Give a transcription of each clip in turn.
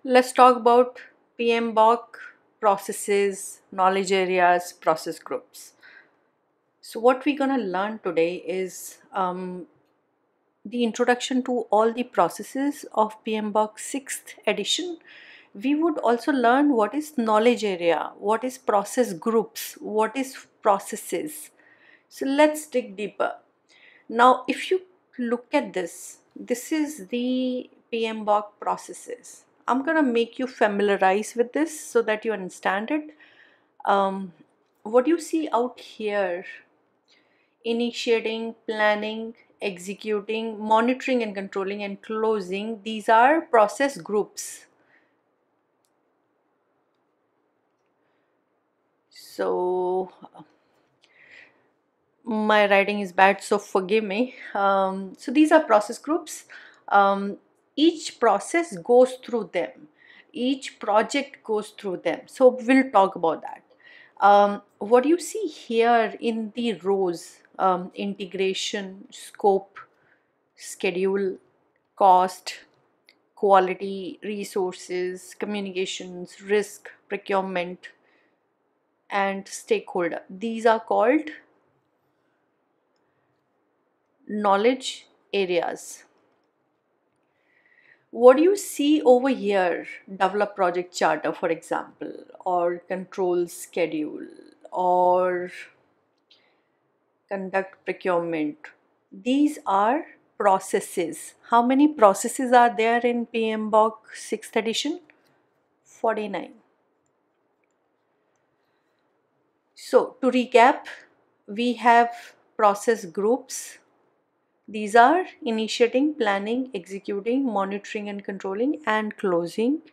Let's talk about PMBOK processes, knowledge areas, process groups. So what we're gonna learn today is the introduction to all the processes of PMBOK 6th edition. We would also learn what is knowledge area, what is process groups, what is processes. So let's dig deeper. Now, if you look at this is the PMBOK processes. I'm gonna make you familiarize with this so that you understand it. What you see out here: initiating, planning, executing, monitoring and controlling, and closing. These are process groups. So my writing is bad, so forgive me. So these are process groups. Each process goes through them, each project goes through them, so we'll talk about that. What you see here in the rows: integration, scope, schedule, cost, quality, resources, communications, risk, procurement, and stakeholder. These are called knowledge areas. What do you see over here? Develop project charter, for example, or control schedule, or conduct procurement. These are processes. How many processes are there in PMBOK 6th edition? 49. So to recap, we have process groups. These are initiating, planning, executing, monitoring and controlling, and closing.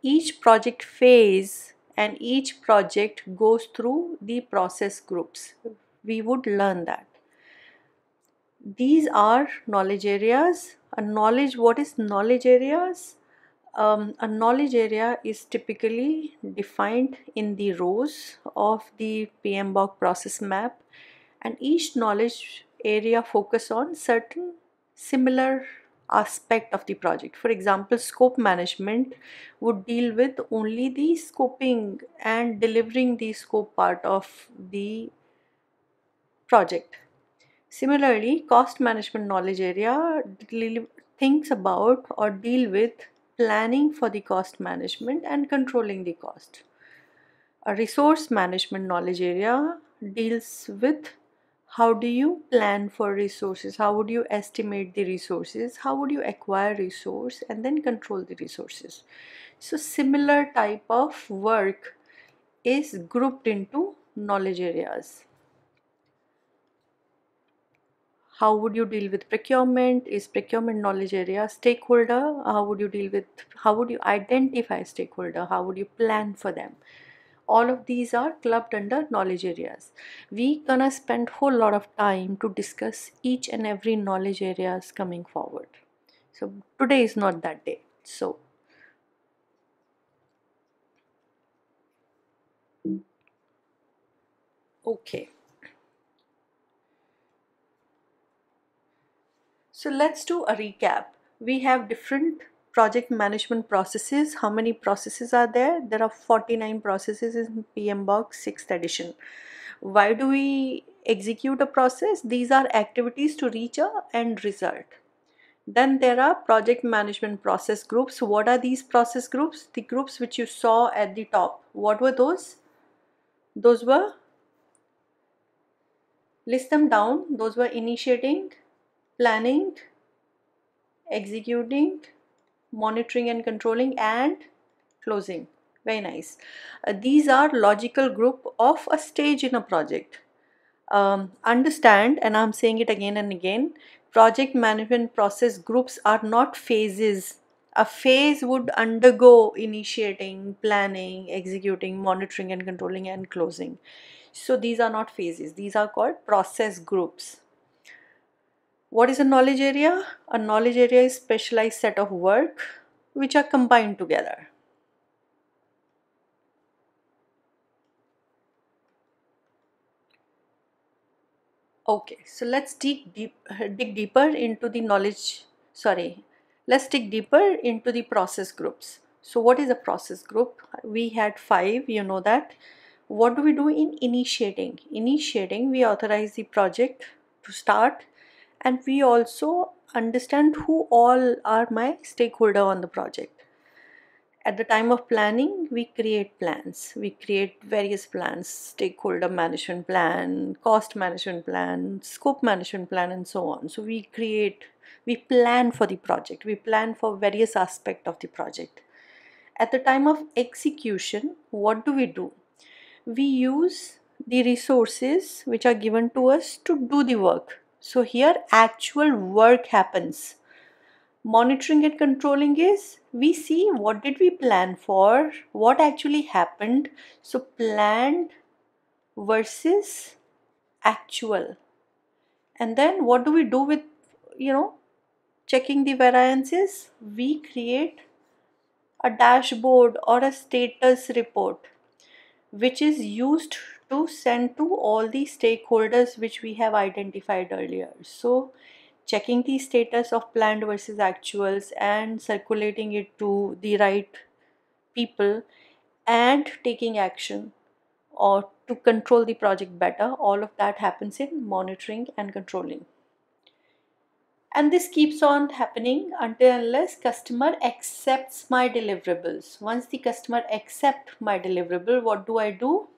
Each project phase and each project goes through the process groups. We would learn that. These are knowledge areas. What is knowledge areas? A knowledge area is typically defined in the rows of the PMBOK process map, and each knowledge area focus on certain similar aspect of the project. For example, scope management would deal with only the scoping and delivering the scope part of the project. Similarly, cost management knowledge area thinks about or deal with planning for the cost management and controlling the cost. A resource management knowledge area deals with how do you plan for resources, how would you estimate the resources, how would you acquire resource and then control the resources. So similar type of work is grouped into knowledge areas. How would you deal with procurement? Is procurement knowledge area? Stakeholder, how would you identify stakeholder, how would you plan for them? All of these are clubbed under knowledge areas. We gonna spend whole lot of time to discuss each and every knowledge areas coming forward. So today is not that day. So okay, so let's do a recap. We have different project management processes. How many processes are there? There are 49 processes in PMBOK 6th edition. Why do we execute a process? These are activities to reach a end result. Then there are project management process groups. What are these process groups? The groups which you saw at the top. What were those? Those were, list them down. Those were initiating, planning, executing, monitoring and controlling, and closing. Very nice. These are logical group of a stage in a project. Understand, and I'm saying it again and again, project management process groups are not phases. A phase would undergo initiating, planning, executing, monitoring and controlling, and closing. So these are not phases, these are called process groups. What is a knowledge area? A knowledge area is specialized set of work which are combined together. Okay, so let's dig deeper into the knowledge. Sorry, let's dig deeper into the process groups. So what is a process group? We had 5, you know that. What do we do in initiating? Initiating, we authorize the project to start, and we also understand who all are my stakeholder on the project. At the time of planning, we create plans. We create various plans: stakeholder management plan, cost management plan, scope management plan, and so on. So we plan for the project. We plan for various aspects of the project. At the time of execution, what do? We use the resources which are given to us to do the work. So here actual work happens. Monitoring and controlling is we see what did we plan for, what actually happened. So planned versus actual. And then what do we do with, you know, checking the variances? We create a dashboard or a status report which is used to send to all the stakeholders which we have identified earlier. So checking the status of planned versus actuals and circulating it to the right people and taking action or to control the project better, all of that happens in monitoring and controlling. And this keeps on happening until unless customer accepts my deliverables. Once the customer accept my deliverable, what do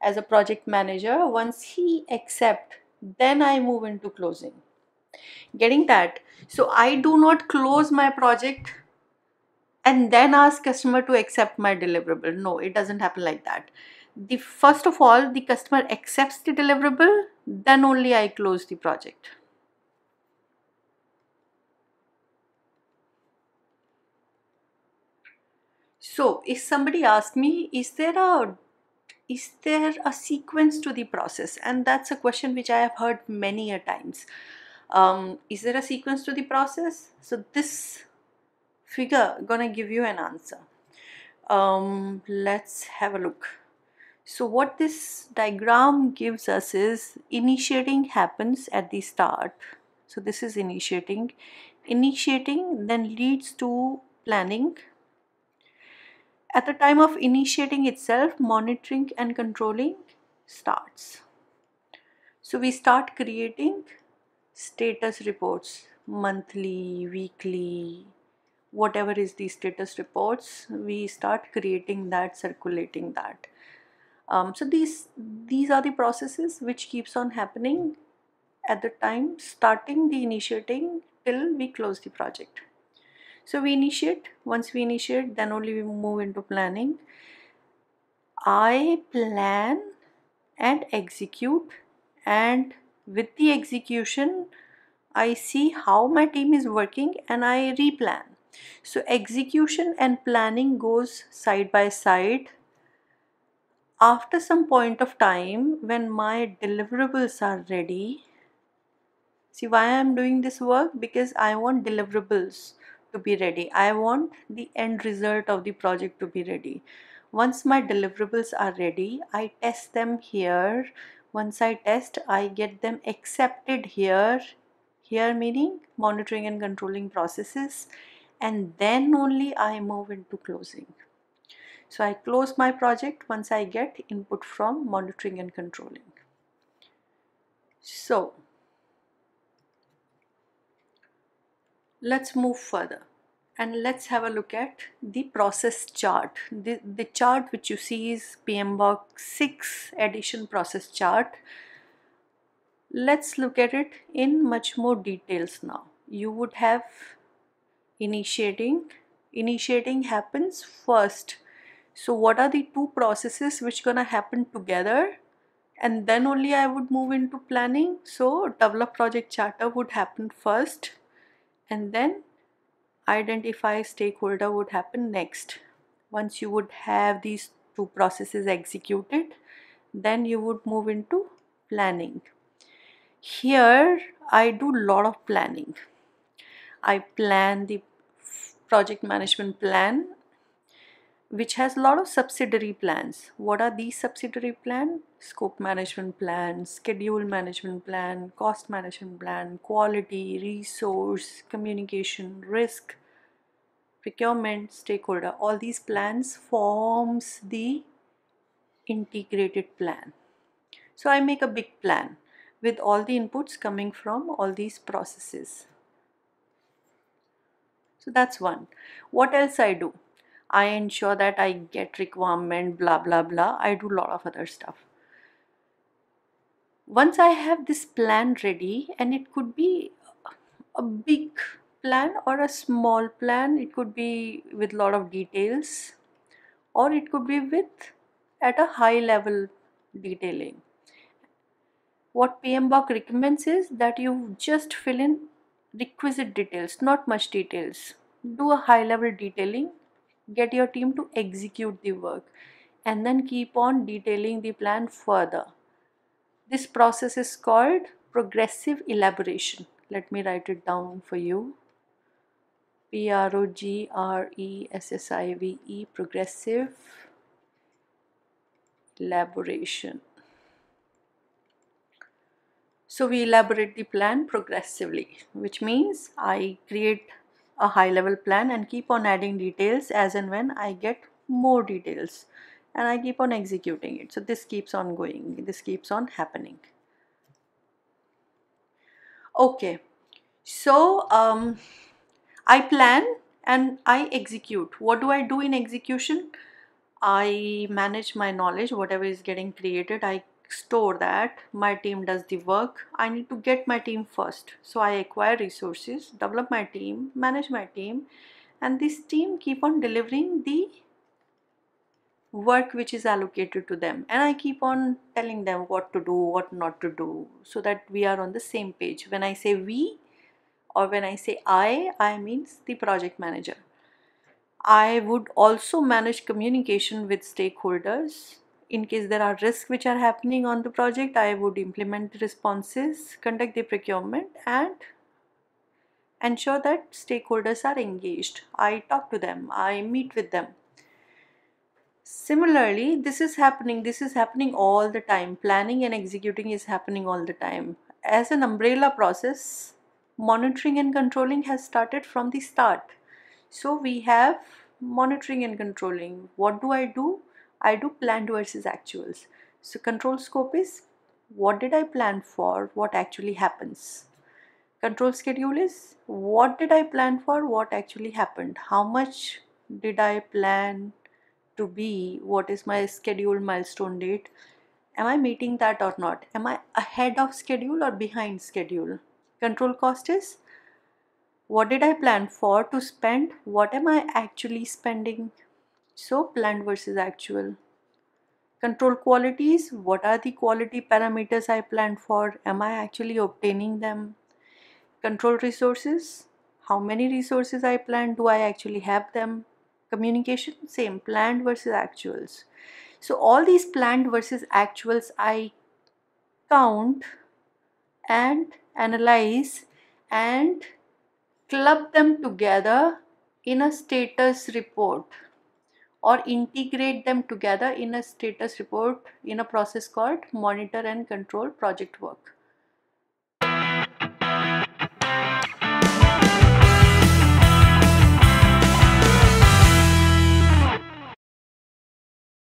as a project manager? Once he accept, then I move into closing. Getting that? So I do not close my project and then ask customer to accept my deliverable. No, it doesn't happen like that. The first of all, the customer accepts the deliverable, then only I close the project. So if somebody asks me, is there a sequence to the process? And that's a question which I have heard many a times. Is there a sequence to the process? So this figure gonna give you an answer. Let's have a look. So what this diagram gives us is initiating happens at the start. So this is initiating. Initiating then leads to planning. At the time of initiating itself, monitoring and controlling starts. So we start creating status reports, monthly, weekly, whatever is the status reports, we start creating that, circulating that. So these are the processes which keeps on happening at the time starting the initiating till we close the project. So we initiate. Once we initiate, then only we move into planning. I plan and execute, and with the execution I see how my team is working and I replan. So execution and planning goes side by side. After some point of time, when my deliverables are ready, see why I am doing this work? Because I want deliverables to be ready. I want the end result of the project to be ready. Once my deliverables are ready, I test them here. Once I test, I get them accepted here. Here meaning monitoring and controlling processes, and then only I move into closing. So I close my project once I get input from monitoring and controlling. So let's move further and let's have a look at the process chart. The chart which you see is PMBOK 6 edition process chart. Let's look at it in much more details now. You would have initiating. Initiating happens first. So what are the two processes which gonna happen together? And then only I would move into planning. So develop project charter would happen first, and then identify stakeholder would happen next. Once you would have these two processes executed, then you would move into planning. Here I do lot of planning. I plan the project management plan, which has a lot of subsidiary plans. What are these subsidiary plans? Scope management plan, schedule management plan, cost management plan, quality, resource, communication, risk, procurement, stakeholder, all these plans forms the integrated plan. So I make a big plan with all the inputs coming from all these processes. So that's one. What else I do? I ensure that I get requirement, blah blah blah. I do a lot of other stuff. Once I have this plan ready, and it could be a big plan or a small plan, it could be with a lot of details, or it could be with at a high level detailing. What PMBOK recommends is that you just fill in requisite details, not much details. Do a high level detailing, get your team to execute the work, and then keep on detailing the plan further. This process is called progressive elaboration. Let me write it down for you. PROGRESSIVE, progressive elaboration. So we elaborate the plan progressively, which means I create a high level plan and keep on adding details as and when I get more details, and I keep on executing it. So this keeps on going, this keeps on happening. Okay, so I plan and I execute. What do I do in execution? I manage my knowledge, whatever is getting created, I store that. My team does the work. I need to get my team first. So I acquire resources, develop my team, manage my team, and this team keep on delivering the work which is allocated to them. And I keep on telling them what to do, what not to do, so that we are on the same page. When I say we, or when I say I means the project manager. I would also manage communication with stakeholders. In case there are risks which are happening on the project, I would implement the responses, conduct the procurement, and ensure that stakeholders are engaged. I talk to them, I meet with them. Similarly, this is happening all the time. Planning and executing is happening all the time. As an umbrella process, monitoring and controlling has started from the start. So we have monitoring and controlling. What do? I do planned versus actuals. So control scope is what did I plan for, what actually happens. Control schedule is what did I plan for, what actually happened. How much did I plan to be, what is my scheduled milestone date, am I meeting that or not, am I ahead of schedule or behind schedule. Control cost is what did I plan for to spend, what am I actually spending. So planned versus actual. Control qualities, what are the quality parameters I planned for, am I actually obtaining them. Control resources, how many resources I planned, do I actually have them. Communication, same, planned versus actuals. So all these planned versus actuals I count and analyze and club them together in a status report, or integrate them together in a status report in a process called monitor and control project work.